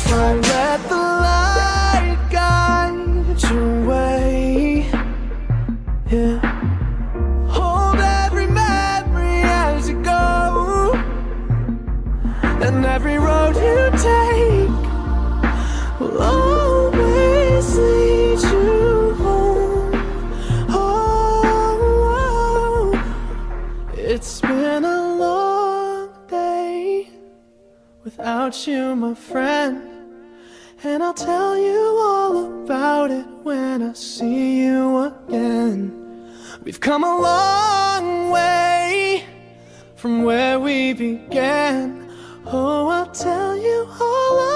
So let the light guide your way. Yeah. Hold every memory as you go, and every road you take will always lead you home. Oh, it's been a long day without you, my friend, and I'll tell you all about it when I see you again. We've come a long way from where we began. Oh, I'll tell you all about it